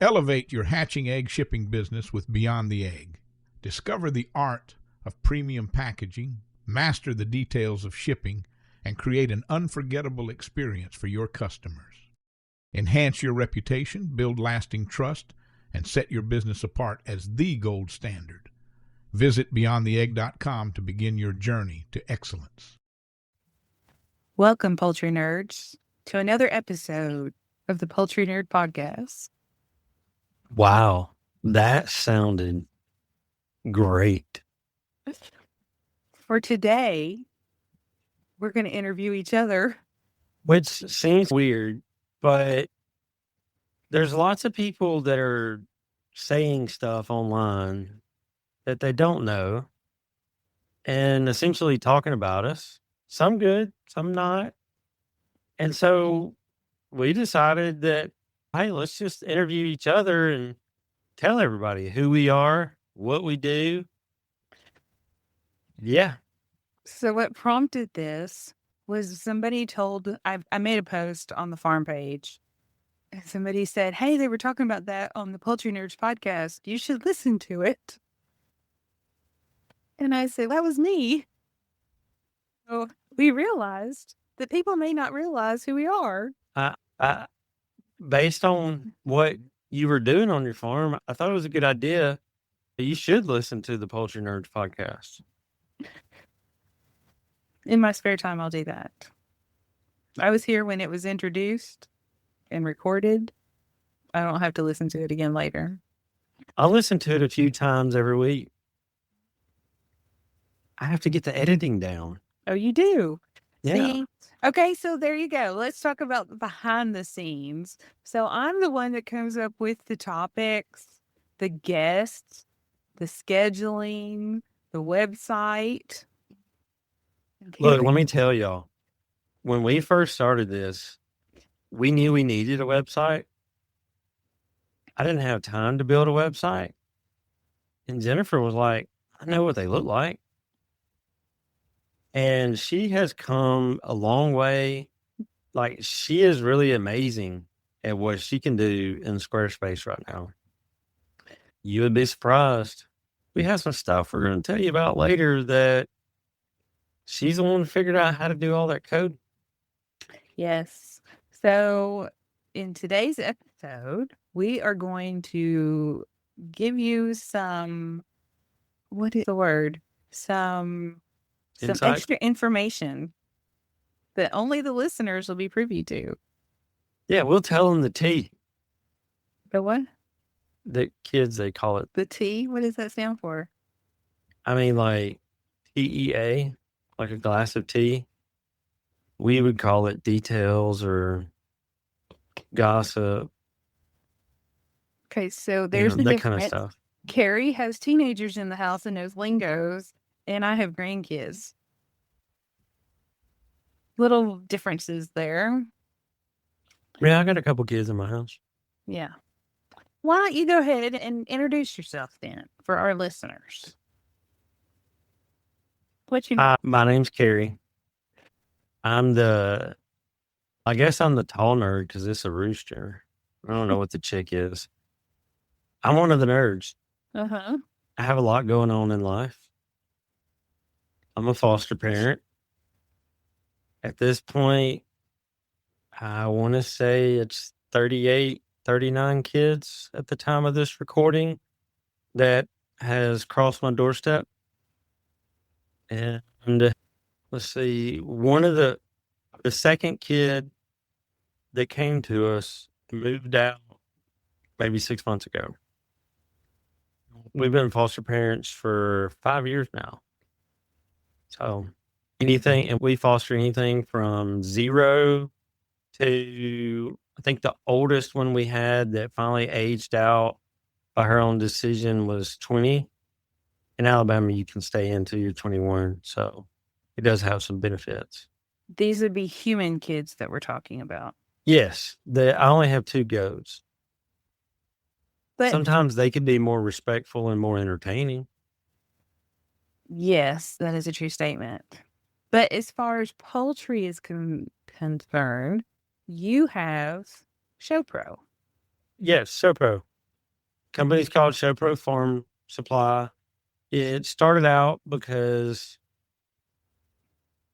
Elevate your hatching egg shipping business with Beyond the Egg. Discover the art of premium packaging, master the details of shipping, and create an unforgettable experience for your customers. Enhance your reputation, build lasting trust, and set your business apart as the gold standard. Visit BeyondTheEgg.com to begin your journey to excellence. Welcome, Poultry Nerds, to another episode of the Poultry Nerd Podcast. Wow, that sounded great. For today, we're going to interview each other. Which seems weird, but there's lots of people that are saying stuff online that they don't know and essentially talking about us. Some good, some not. And so we decided that, hey, let's just interview each other and tell everybody who we are, what we do. Yeah. So what prompted this was somebody told, I made a post on the farm page. And somebody said, hey, they were talking about that on the Poultry Nerds Podcast. You should listen to it. And I said, that was me. So we realized that people may not realize who we are. Based on what you were doing on your farm, I thought it was a good idea. You should listen to the Poultry Nerds Podcast. In my spare time, I'll do that. I was here when it was introduced and recorded. I don't have to listen to it again later. I listen to it a few times every week. I have to get the editing down. Oh, you do? Yeah. See? Okay, so there you go. Let's talk about behind the scenes. So I'm the one that comes up with the topics, the guests, the scheduling, the website. Look, let me tell y'all, when we first started this, we knew we needed a website. I didn't have time to build a website. And Jennifer was like, I know what they look like. And she has come a long way. Like, she is really amazing at what she can do in Squarespace right now. You would be surprised. We have some stuff we're going to tell you about later that she's the one who figured out how to do all that code. Yes. So in today's episode, we are going to give you some, what is the word? Some Insight? extra information that only the listeners will be privy to. Yeah, we'll tell them the tea. The what? The kids, they call it. The T? What does that stand for? I mean, like TEA, like a glass of tea. We would call it details or gossip. Okay, so there's the that kind of difference. stuff. Carey has teenagers in the house and knows lingos, and I have grandkids. Little differences there. Yeah, I got a couple kids in my house. Yeah. Why don't you go ahead and introduce yourself then for our listeners? What's your Hi, my name's Carey. I guess I'm the tall nerd because it's a rooster. I don't know what the chick is. I'm one of the nerds. Uh-huh. I have a lot going on in life. I'm a foster parent. At this point, I want to say it's 38, 39 kids at the time of this recording that has crossed my doorstep. And let's see, one of the second kid that came to us moved out maybe 6 months ago. We've been foster parents for 5 years now. So and we foster anything from 0 to, I think the oldest one we had that finally aged out by her own decision was 20. In Alabama, you can stay until you're 21. So it does have some benefits. These would be human kids that we're talking about. Yes. I only have 2 goats. But sometimes they can be more respectful and more entertaining. Yes, that is a true statement. But as far as poultry is concerned, you have ShowPro. Yes, ShowPro. Company's called ShowPro Farm Supply. It started out because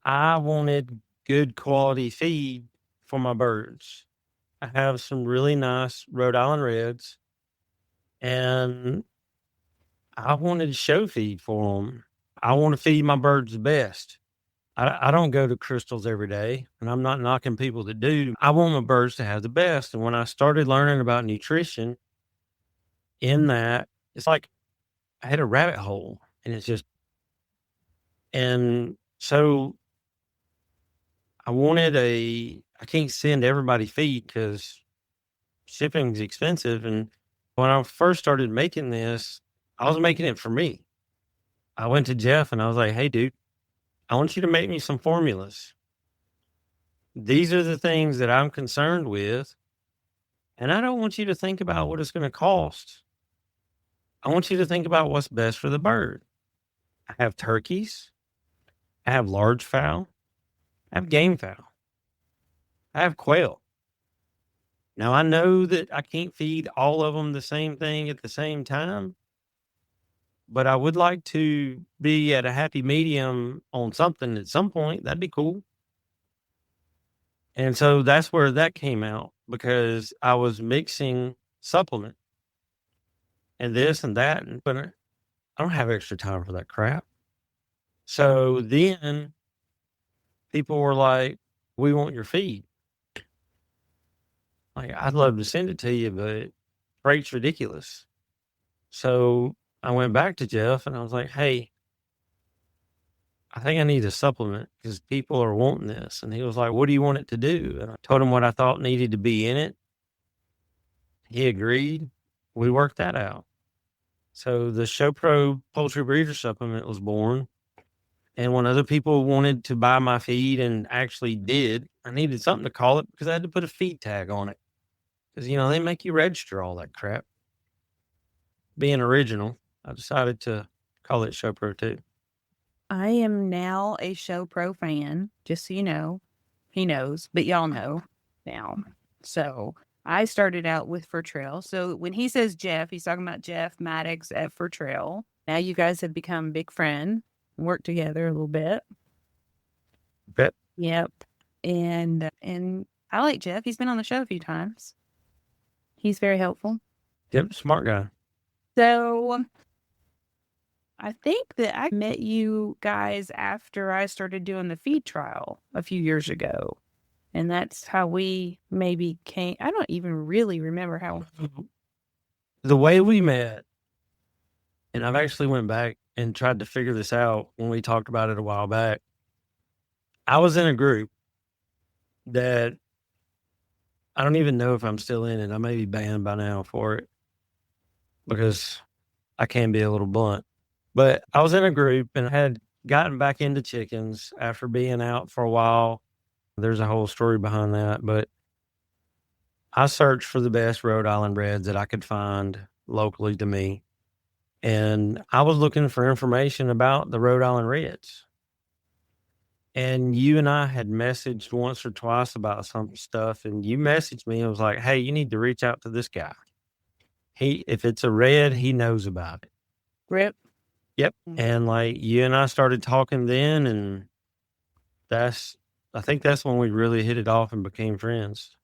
I wanted good quality feed for my birds. I have some really nice Rhode Island Reds, and I wanted to show feed for them. I want to feed my birds the best. I don't go to Crystals every day, and I'm not knocking people that do. I want my birds to have the best. And when I started learning about nutrition in that, it's like I had a rabbit hole, and and so I can't send everybody feed because shipping's expensive. And when I first started making this, I was making it for me. I went to Jeff and I was like, hey, dude, I want you to make me some formulas. These are the things that I'm concerned with. And I don't want you to think about what it's going to cost. I want you to think about what's best for the bird. I have turkeys. I have large fowl. I have game fowl. I have quail. Now, I know that I can't feed all of them the same thing at the same time, but I would like to be at a happy medium on something at some point. That'd be cool. And so that's where that came out, because I was mixing supplement and this and that, but I don't have extra time for that crap. So then people were like, we want your feed. Like, I'd love to send it to you, but freight's ridiculous. So I went back to Jeff and I was like, hey, I think I need a supplement because people are wanting this. And he was like, what do you want it to do? And I told him what I thought needed to be in it. He agreed. We worked that out. So the ShowPro Poultry Breeder Supplement was born. And when other people wanted to buy my feed and actually did, I needed something to call it because I had to put a feed tag on it. Because, they make you register all that crap. Being original, I decided to call it ShowPro too. I am now a ShowPro fan, just so you know. He knows, but y'all know now. So I started out with Furtrail. So when he says Jeff, he's talking about Jeff Maddox at Furtrail. Now you guys have become big friends, work together a little bit. Bet. Yep. And I like Jeff. He's been on the show a few times. He's very helpful. Yep, smart guy. So I think that I met you guys after I started doing the feed trial a few years ago. And that's how we maybe came. I don't even really remember how. The way we met, and I've actually went back and tried to figure this out when we talked about it a while back. I was in a group that I don't even know if I'm still in it. I may be banned by now for it because I can be a little blunt. But I was in a group and I had gotten back into chickens after being out for a while. There's a whole story behind that. But I searched for the best Rhode Island Reds that I could find locally to me. And I was looking for information about the Rhode Island Reds. And you and I had messaged once or twice about some stuff. And you messaged me and was like, hey, you need to reach out to this guy. If it's a red, he knows about it. Rip. Yep. And like you and I started talking then, and I think that's when we really hit it off and became friends.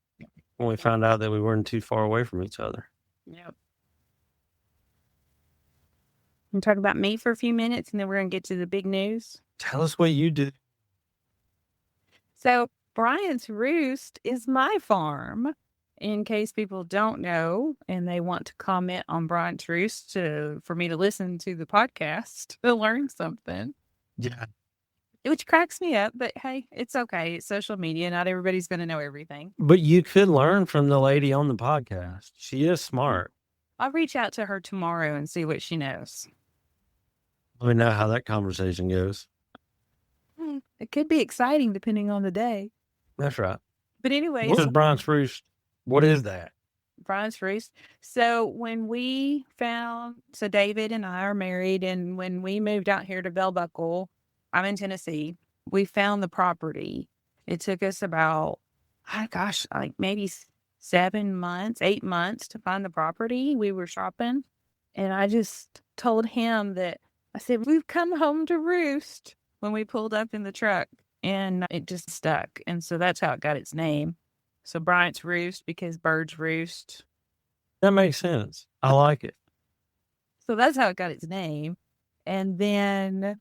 When we found out that we weren't too far away from each other. Yep. We'll talk about me for a few minutes and then we're going to get to the big news. Tell us what you do. So Bryant's Roost is my farm. In case people don't know and they want to comment on Bryant's Roost for me to listen to the podcast to learn something. Yeah. Which cracks me up, but hey, it's okay. It's social media. Not everybody's going to know everything. But you could learn from the lady on the podcast. She is smart. I'll reach out to her tomorrow and see what she knows. Let me know how that conversation goes. It could be exciting depending on the day. That's right. But anyway. What is Bryant's Roost? What is that? Bryant's Roost. So when David and I are married, and when we moved out here to Bell Buckle, I'm in Tennessee, we found the property. It took us about, like maybe 7 months, 8 months to find the property. We were shopping. And I just told him that, I said, we've come home to Roost when we pulled up in the truck. And it just stuck. And so that's how it got its name. So Bryant's Roost because birds roost. That makes sense. I like it. So that's how it got its name. And then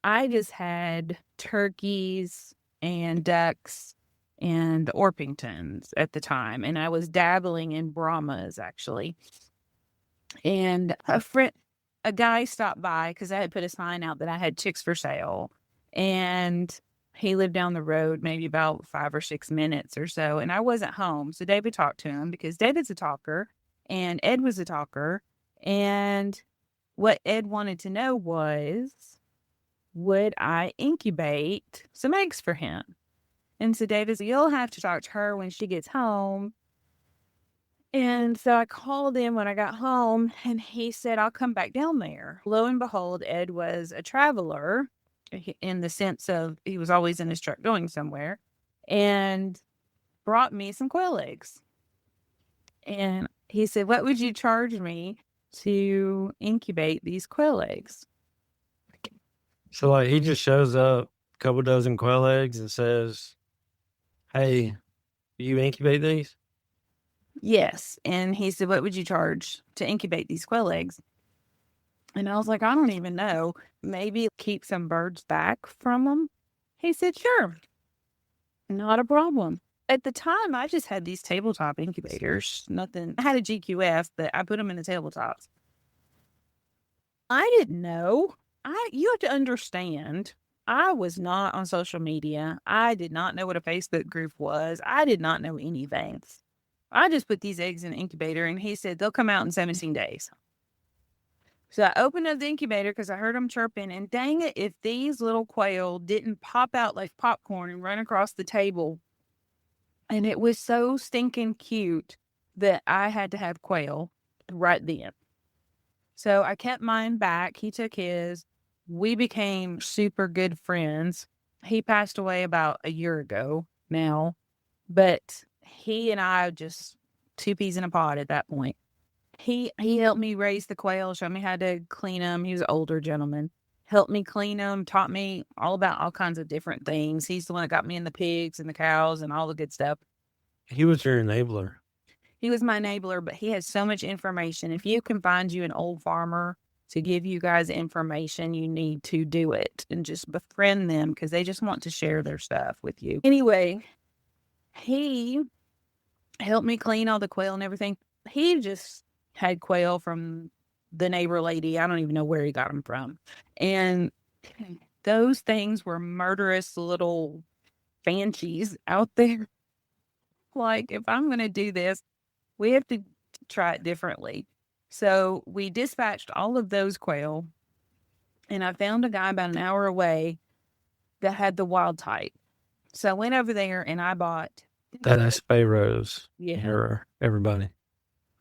I just had turkeys and ducks and Orpingtons at the time. And I was dabbling in Brahmas, actually. And a guy stopped by because I had put a sign out that I had chicks for sale. And he lived down the road, maybe about 5 or 6 minutes or so. And I wasn't home. So David talked to him because David's a talker and Ed was a talker. And what Ed wanted to know was, would I incubate some eggs for him? And so David said, you'll have to talk to her when she gets home. And so I called him when I got home and he said, I'll come back down there. Lo and behold, Ed was a traveler in the sense of he was always in his truck going somewhere and brought me some quail eggs. And he said, what would you charge me to incubate these quail eggs? So like he just shows up, a couple dozen quail eggs and says, hey, do you incubate these? Yes. And he said, what would you charge to incubate these quail eggs? And I was like, I don't even know. Maybe keep some birds back from them. He said, sure. Not a problem. At the time, I just had these tabletop incubators. Nothing. I had a GQF, but I put them in the tabletops. I didn't know. You have to understand, I was not on social media. I did not know what a Facebook group was. I did not know anything. I just put these eggs in the incubator, and he said they'll come out in 17 days. So I opened up the incubator because I heard them chirping, and dang it, if these little quail didn't pop out like popcorn and run across the table. And it was so stinking cute that I had to have quail right then. So I kept mine back. He took his. We became super good friends. He passed away about a year ago now, but he and I just 2 peas in a pod at that point. He helped me raise the quail, showed me how to clean them. He was an older gentleman. Helped me clean them, taught me all about all kinds of different things. He's the one that got me in the pigs and the cows and all the good stuff. He was your enabler. He was my enabler, but he has so much information. If you can find you an old farmer to give you guys information, you need to do it and just befriend them because they just want to share their stuff with you. Anyway, he helped me clean all the quail and everything. He just had quail from the neighbor lady. I don't even know where he got them from. And those things were murderous little banshees out there. Like, if I'm going to do this, we have to try it differently. So we dispatched all of those quail, and I found a guy about an hour away that had the wild type. So I went over there and I bought. That's Pharaohs. Yeah. Everybody.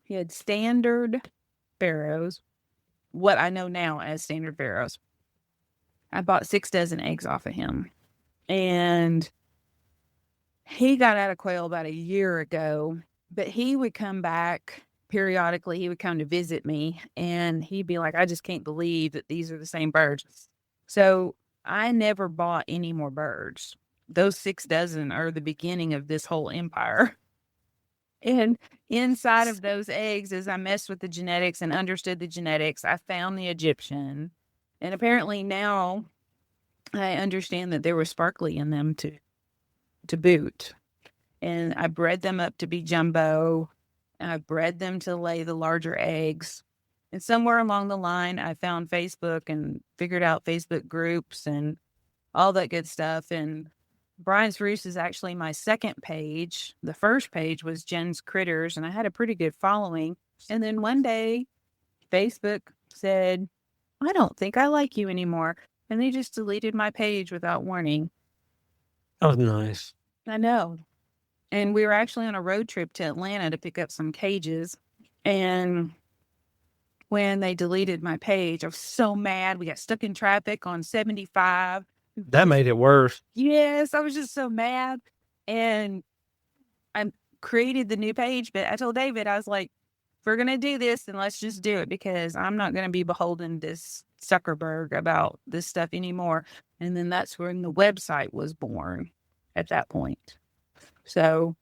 He had standard Pharaohs, what I know now as standard Pharaohs. I bought 6 dozen eggs off of him. And he got out of quail about a year ago, but he would come back periodically. He would come to visit me and he'd be like, I just can't believe that these are the same birds. So I never bought any more birds. Those 6 dozen are the beginning of this whole empire. And inside of those eggs, as I messed with the genetics and understood the genetics, I found the Egyptian. And apparently now I understand that there was sparkly in them to boot. And I bred them up to be jumbo. And I bred them to lay the larger eggs. And somewhere along the line, I found Facebook and figured out Facebook groups and all that good stuff. And Bryant's Roost is actually my second page. The first page was Jen's Critters, and I had a pretty good following. And then one day, Facebook said, I don't think I like you anymore. And they just deleted my page without warning. That was nice. I know. And we were actually on a road trip to Atlanta to pick up some cages. And when they deleted my page, I was so mad. We got stuck in traffic on 75. That made it worse. Yes, I was just so mad. And I created the new page, but I told David, I was like, if we're going to do this, then let's just do it, because I'm not going to be beholden to this Zuckerberg about this stuff anymore. And then that's when the website was born at that point. So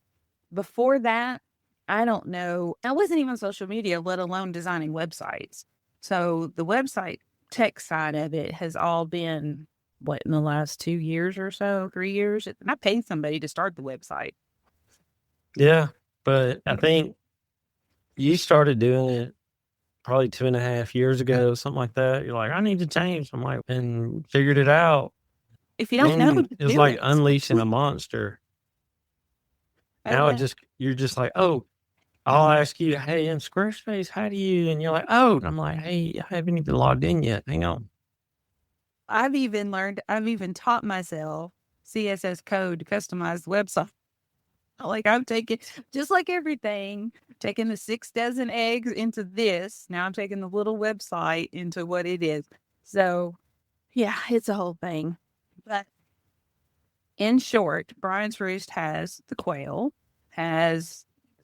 before that, I don't know. I wasn't even on social media, let alone designing websites. So the website tech side of it has all been, what, in the last 2 years or so, 3 years? And I paid somebody to start the website. Yeah, but I think you started doing it probably 2.5 years ago, something like that. You're like, I need to change. I'm like, and figured it out. If you don't know, And it was do like it. unleashing a monster. Now you're just like, oh, I'll ask you, hey, in Squarespace, how do you? And you're like, oh, and I'm like, hey, I haven't even logged in yet. Hang on. I've even taught myself CSS code to customize the website. Like, I'm taking, just like everything, taking the 6 dozen eggs into this. Now I'm taking the little website into what it is. So, yeah, it's a whole thing. But in short, Bryant's Roost has the quail,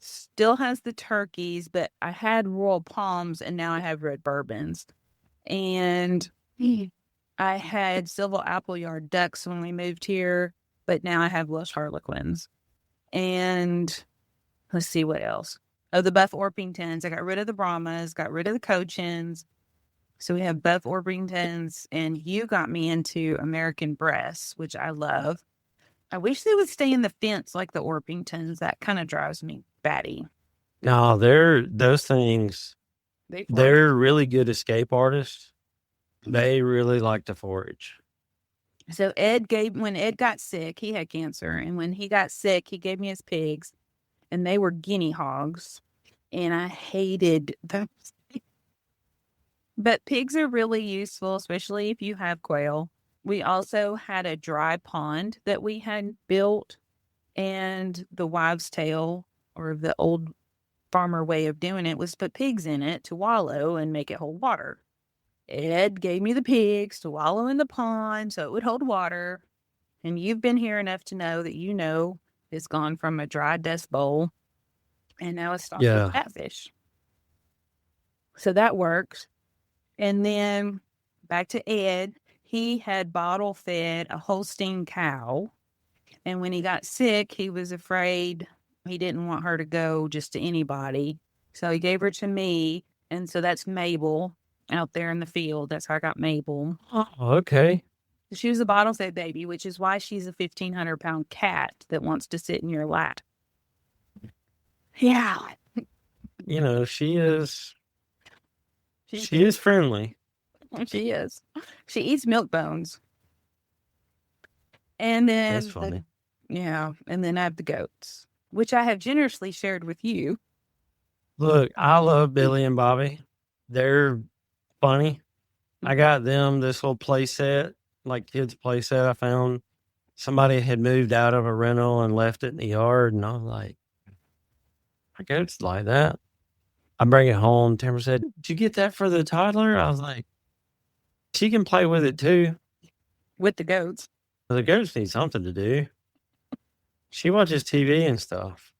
still has the turkeys, but I had royal palms and now I have red bourbons. And I had silver appleyard ducks when we moved here, but now I have Welsh Harlequins. And let's see what else. Oh, the buff Orpingtons. I got rid of the Brahmas, got rid of the Cochins. So we have buff Orpingtons, and you got me into American Bresse, which I love. I wish they would stay in the fence like the Orpingtons. That kind of drives me batty. No, those things, they're really good escape artists. They really like to forage. So when Ed got sick, he had cancer. And when he got sick, he gave me his pigs, and they were guinea hogs. And I hated them. But pigs are really useful, especially if you have quail. We also had a dry pond that we had built, and the wives' tale, or the old farmer way of doing it, was put pigs in it to wallow and make it hold water. Ed gave me the pigs to wallow in the pond so it would hold water. And you've been here enough to know that it's gone from a dry dust bowl and now it's stocked with catfish. So that works. And then back to Ed, he had bottle fed a Holstein cow. And when he got sick, he was afraid he didn't want her to go just to anybody. So he gave her to me. And so that's Mabel out there in the field. That's how I got Mabel. Oh, okay. She was a bottle fed baby, which is why she's a 1,500-pound cat that wants to sit in your lap. Yeah. She is friendly. She is. She eats milk bones. And then That's funny. And then I have the goats, which I have generously shared with you. Look, I love Billy and Bobby. They're funny. I got them this little play set, like kids play set. I found somebody had moved out of a rental and left it in the yard, and I was like, my goats like that. I bring it home. Tamara said, did you get that for the toddler? I was like, she can play with it too. With the goats. The goats need something to do. She watches TV and stuff.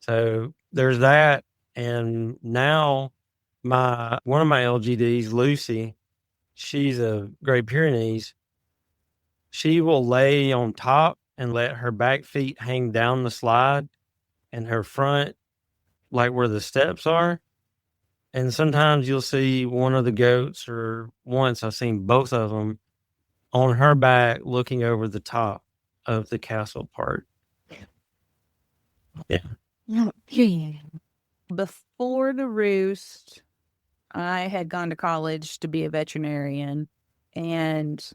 So there's that. And now one of my LGDs, Lucy, she's a Great Pyrenees. She will lay on top and let her back feet hang down the slide and her front, like where the steps are. And sometimes you'll see one of the goats, or once I've seen both of them on her back looking over the top of the castle part. Yeah. Before the Roost, I had gone to college to be a veterinarian, and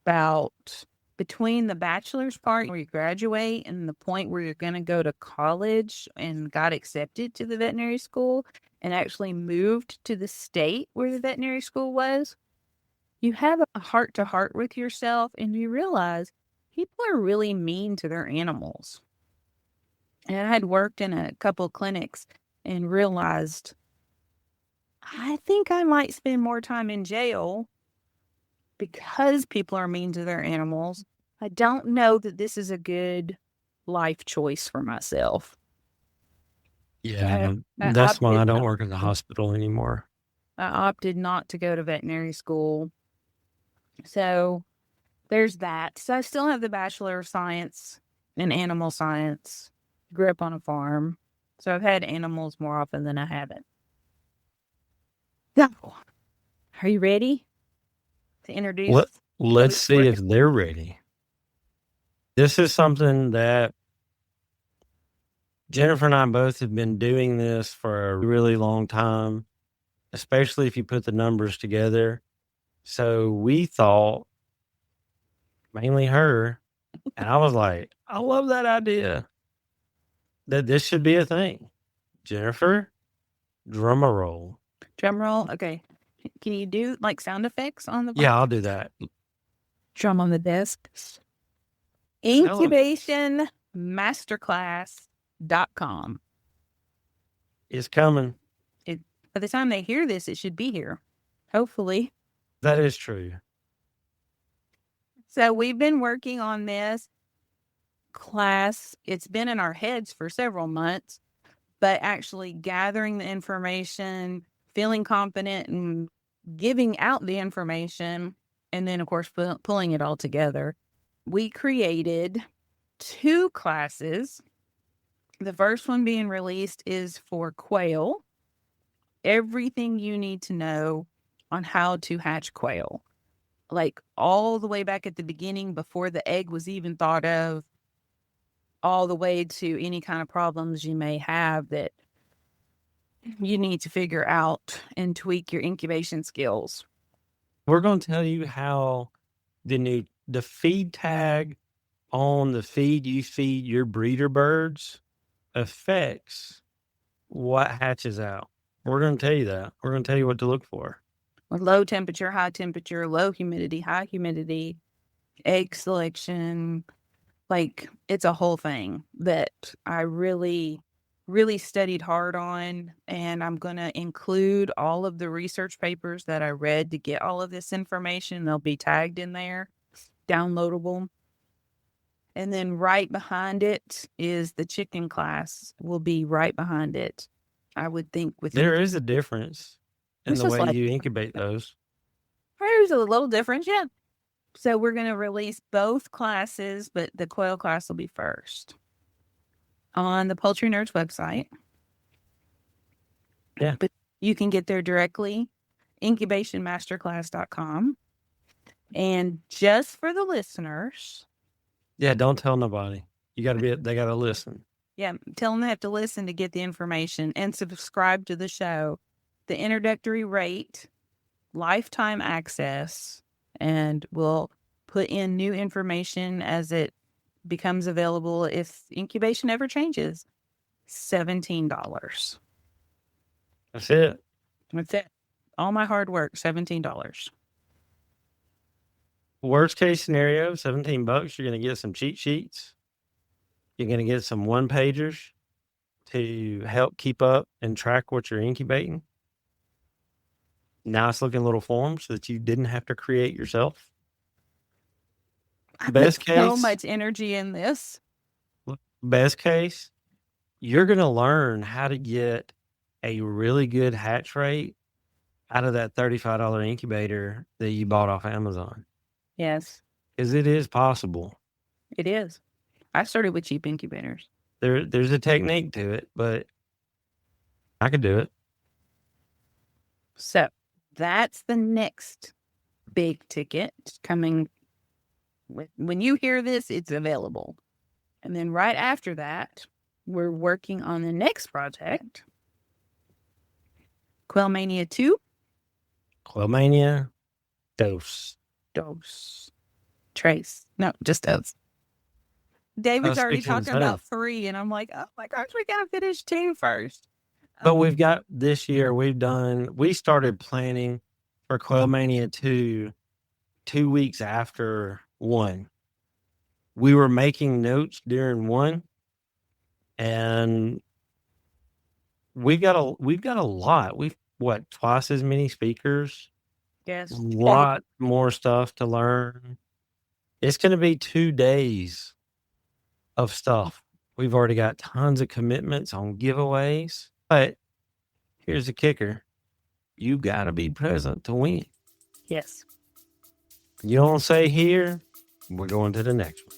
about between the bachelor's part where you graduate and the point where you're going to go to college and got accepted to the veterinary school and actually moved to the state where the veterinary school was, you have a heart-to-heart with yourself and you realize people are really mean to their animals. And I had worked in a couple clinics and realized I think I might spend more time in jail because people are mean to their animals. I don't know that this is a good life choice for myself. Yeah, I that's why I opted don't not work in the hospital anymore. I opted not to go to veterinary school. So there's that. So I still have the Bachelor of Science in Animal Science. Grew up on a farm. So I've had animals more often than I haven't. So, are you ready to introduce? Let's see if they're ready. This is something that Jennifer and I both have been doing this for a really long time, especially if you put the numbers together. So we thought, mainly her, and I was like, I love that idea, that this should be a thing. Jennifer, drum a roll. Drum roll. Okay. Can you do like sound effects on the Yeah, I'll do that. drum on the desk? Incubation Masterclass.com. It's coming. By the time they hear this, it should be here. Hopefully. That is true. So we've been working on this class. It's been in our heads for several months, but actually gathering the information, feeling confident and giving out the information, and then, of course, pulling it all together. We created 2 classes. The first one being released is for quail. Everything you need to know on how to hatch quail. Like all the way back at the beginning, before the egg was even thought of, all the way to any kind of problems you may have that you need to figure out and tweak your incubation skills. We're going to tell you how the feed tag on the feed you feed your breeder birds affects what hatches out. We're going to tell you that. We're going to tell you what to look for. Low temperature, high temperature, low humidity, high humidity, egg selection. Like, it's a whole thing that I really, really studied hard on. And I'm going to include all of the research papers that I read to get all of this information. They'll be tagged in there, downloadable. And then right behind it is the chicken class, will be right behind it. I would think there is a difference in the way you incubate those. There's a little difference, yeah. So we're going to release both classes, but the quail class will be first on the Poultry Nerds website. Yeah. But you can get there directly, incubationmasterclass.com. And just for the listeners. Yeah, don't tell nobody. They got to listen. Yeah, tell them they have to listen to get the information and subscribe to the show. The introductory rate, lifetime access, and we'll put in new information as it becomes available if incubation ever changes. $17. That's it. That's it. All my hard work, $17. Worst case scenario, $17. You're going to get some cheat sheets. You're going to get some one-pagers to help keep up and track what you're incubating. Nice looking little forms that you didn't have to create yourself. Best case, so much energy in this. Best case, you're going to learn how to get a really good hatch rate out of that $35 incubator that you bought off Amazon. Yes. Because it is possible. It is. I started with cheap incubators. There's a technique to it, but I could do it. So that's the next big ticket coming. When you hear this, it's available. And then right after that, we're working on the next project. Quail Mania 2. Quail Mania, Dose. Trace. No, just Dose. David's already speaking talking about 3, and I'm like, oh my gosh, we gotta finish 2 first. But we've got this year, we started planning for Quail Mania 2 weeks after 1. We were making notes during 1, and we've got a lot. We've twice as many speakers. Yes. A lot more stuff to learn. It's going to be 2 days of stuff. We've already got tons of commitments on giveaways. But here's the kicker. You got to be present to win. Yes. You don't say here, we're going to the next one.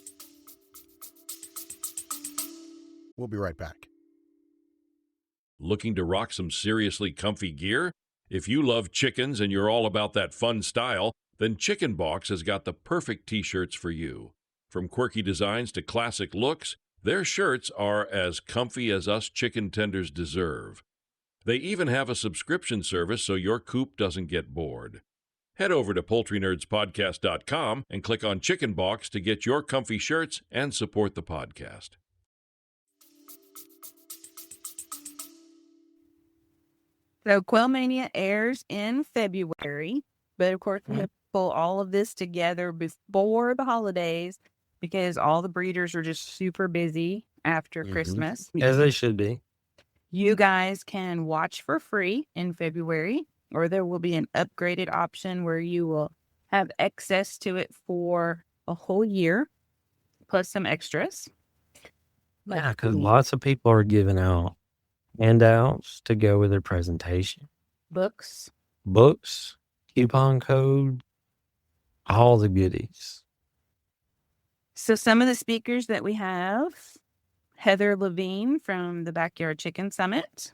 We'll be right back. Looking to rock some seriously comfy gear? If you love chickens and you're all about that fun style, then Chicken Box has got the perfect t-shirts for you. From quirky designs to classic looks, their shirts are as comfy as us chicken tenders deserve. They even have a subscription service so your coop doesn't get bored. Head over to PoultryNerdsPodcast.com and click on Chicken Box to get your comfy shirts and support the podcast. So Quail Mania airs in February, but of course we have to pull all of this together before the holidays because all the breeders are just super busy after Christmas. As they should be. You guys can watch for free in February, or there will be an upgraded option where you will have access to it for a whole year, plus some extras. Yeah, because lots of people are giving out handouts to go with their presentation. Books, Coupon code, all the goodies. So some of the speakers that we have, Heather Levine from the Backyard Chicken Summit.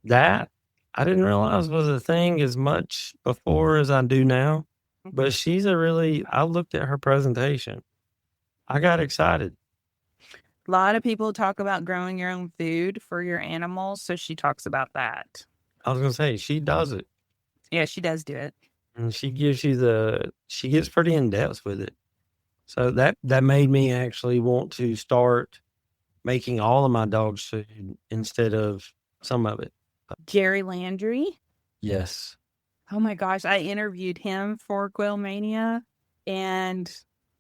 That I didn't realize was a thing as much before as I do now. But I looked at her presentation. I got excited. A lot of people talk about growing your own food for your animals, so she talks about that. I was going to say, she does it. Yeah, she does do it. And she gives you she gets pretty in depth with it. So that made me actually want to start making all of my dogs food instead of some of it. Jerry Landry. Yes. Oh my gosh, I interviewed him for Quail Mania, and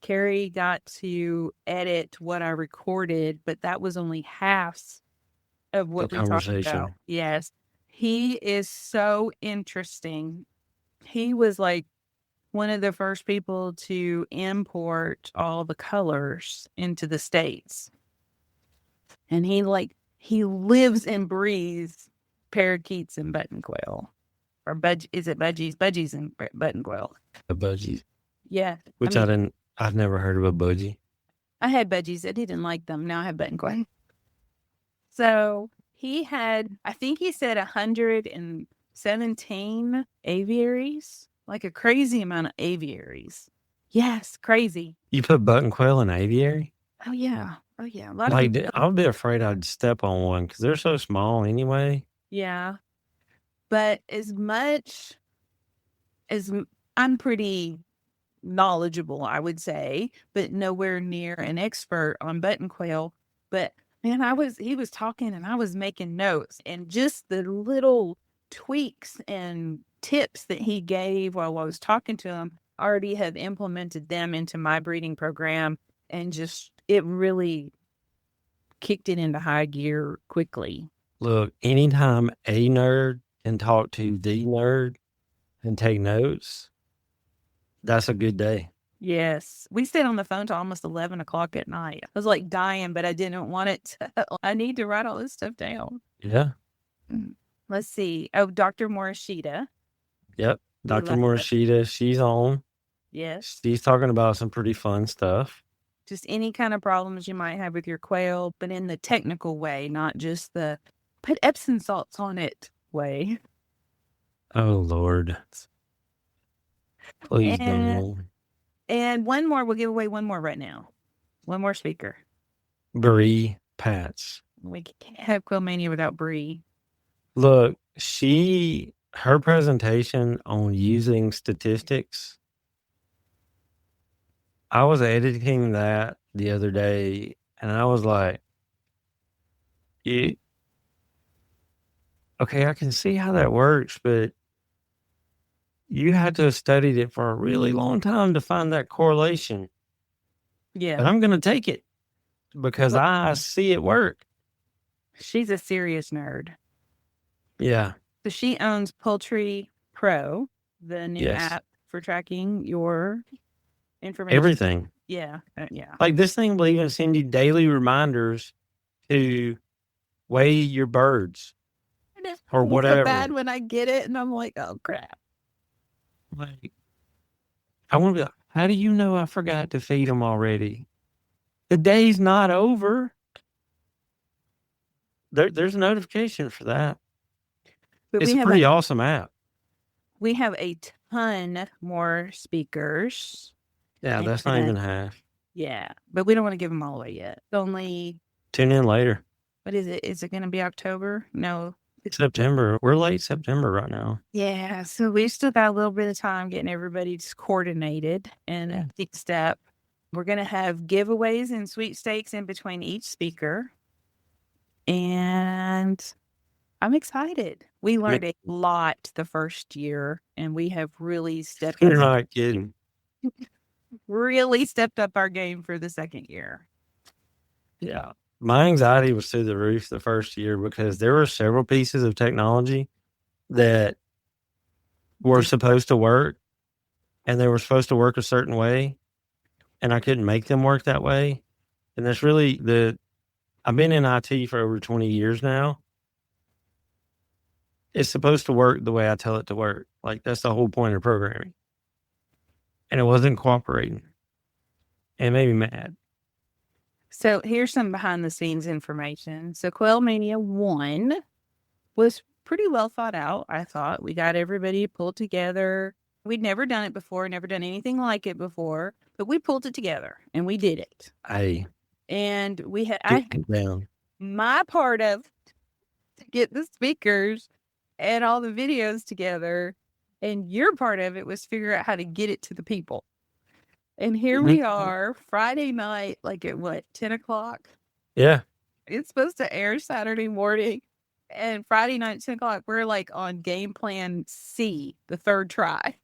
Carey got to edit what I recorded, but that was only half of what we talked about. Yes. He is so interesting. He was like one of the first people to import all the colors into the States. And he lives and breathes parakeets and button quail. Or is it budgies? Budgies and button quail. The budgies. Yeah. Which I've never heard of a budgie. I had budgies. I didn't like them. Now I have button quail. So he had, I think he said 117 aviaries. Like a crazy amount of aviaries. Yes, crazy. You put button quail in aviary? Oh, yeah. Oh, yeah. A lot I would be afraid I'd step on one because they're so small anyway. Yeah. But as much as I'm pretty knowledgeable, I would say, but nowhere near an expert on button quail. But man, he was talking and I was making notes, and just the little tweaks and tips that he gave while I was talking to him, I already have implemented them into my breeding program, and just it really kicked it into high gear quickly. Look, anytime a nerd can talk to the nerd and take notes, that's a good day. Yes. We stayed on the phone till almost 11 o'clock at night. I was like dying, but I didn't want it I need to write all this stuff down. Yeah. Let's see. Oh, Dr. Morishita. Yep. Dr. Morishita, she's on. Yes. She's talking about some pretty fun stuff. Just any kind of problems you might have with your quail, but in the technical way, not just the put Epsom salts on it way. Oh, Lord. Please don't. And one more. We'll give away one more right now. One more speaker. Bree Pats. We can't have Quail Mania without Bree. Look, her presentation on using statistics, I was editing that the other day, and I was like, okay, I can see how that works, but you had to have studied it for a really long time to find that correlation. Yeah. But I'm going to take it because I see it work. She's a serious nerd. Yeah. So she owns Poultry Pro, the new app for tracking your information. Everything. Yeah. Like this thing will even send you daily reminders to weigh your birds or I feel whatever. bad when I get it, and I'm like, oh crap. Like, I want to be like, how do you know I forgot to feed them already? The day's not over. There's a notification for that. But It's a pretty awesome app. We have a ton more speakers. Yeah, that's not even half. Yeah, but we don't want to give them all away yet. It's only, Tune in later. what is it? Is it going to be October? No. September. We're late September right now. Yeah, so we still got a little bit of time getting everybody just coordinated and fixed up. We're going to have giveaways and sweepstakes in between each speaker. And I'm excited. We learned a lot the first year, and we have really stepped You're not kidding. up our game for the second year. Yeah. My anxiety was through the roof the first year because there were several pieces of technology that were supposed to work, and they were supposed to work a certain way, and I couldn't make them work that way. And that's really I've been in IT for over 20 years now. It's supposed to work the way I tell it to work. Like, that's the whole point of programming. And it wasn't cooperating. And it made me mad. So here's some behind the scenes information. So Quail Mania 1 was pretty well thought out, I thought. We got everybody pulled together. We'd never done it before, never done anything like it before, but we pulled it together and we did it. And we had my part of to get the speakers and all the videos together, and your part of it was figure out how to get it to the people. And here we are, Friday night, like at what, 10 o'clock? Yeah. It's supposed to air Saturday morning. And Friday night, 10 o'clock, we're like on game plan C, the third try.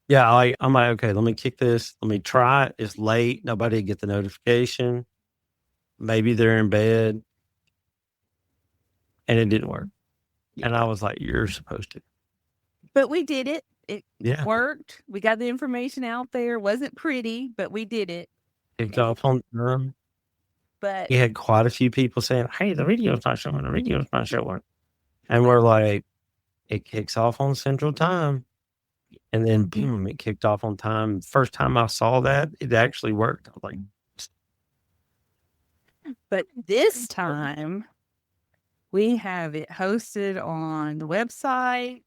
Yeah, I'm like, okay, let me kick this. Let me try it. It's late. Nobody get the notification. Maybe they're in bed. And it didn't work. Yeah. And I was like, you're supposed to. But we did it. It worked. We got the information out there. It wasn't pretty, but we did it. Kicked off on time. But we had quite a few people saying, hey, the video's not showing. The video's not showing. And we're like, it kicks off on Central Time. And then, boom, it kicked off on time. First time I saw that, it actually worked. I was like, but this time, we have it hosted on the website.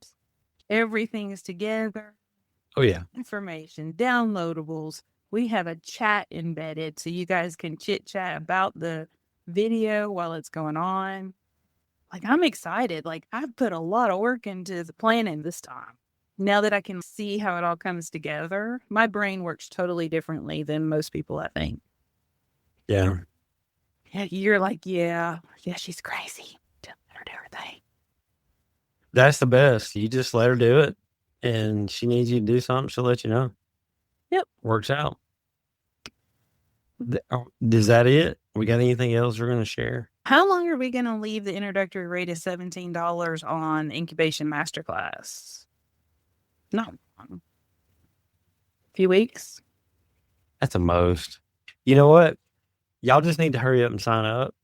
Everything is together. Oh, yeah. Information, downloadables. We have a chat embedded so you guys can chit chat about the video while it's going on. Like, I'm excited. Like, I've put a lot of work into the planning this time. Now that I can see how it all comes together, my brain works totally differently than most people, I think. Yeah. You're like, yeah, she's crazy. Don't let her do her thing. That's the best. You just let her do it. And she needs you to do something, she'll let you know. Yep. Works out. Is that it? We got anything else we're going to share? How long are we going to leave the introductory rate of $17 on Incubation Masterclass? Not long. A few weeks? That's the most. You know what? Y'all just need to hurry up and sign up.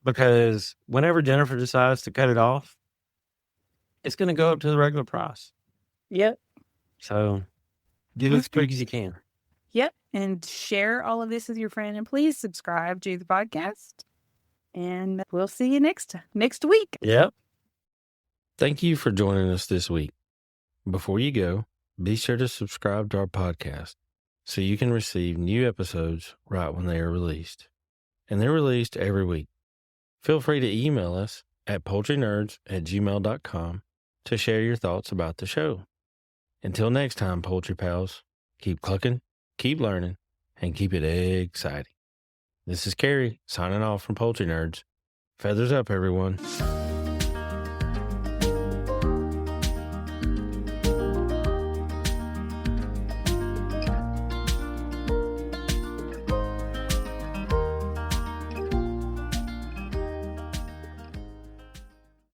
Because whenever Jennifer decides to cut it off, it's going to go up to the regular price. Yep. So do it as quick as you can. Yep. And share all of this with your friend. And please subscribe to the podcast. And we'll see you next week. Yep. Thank you for joining us this week. Before you go, be sure to subscribe to our podcast so you can receive new episodes right when they are released. And they're released every week. Feel free to email us at poultrynerds@gmail.com to share your thoughts about the show. Until next time, Poultry Pals, keep clucking, keep learning, and keep it exciting. This is Carey signing off from Poultry Nerds. Feathers up, everyone.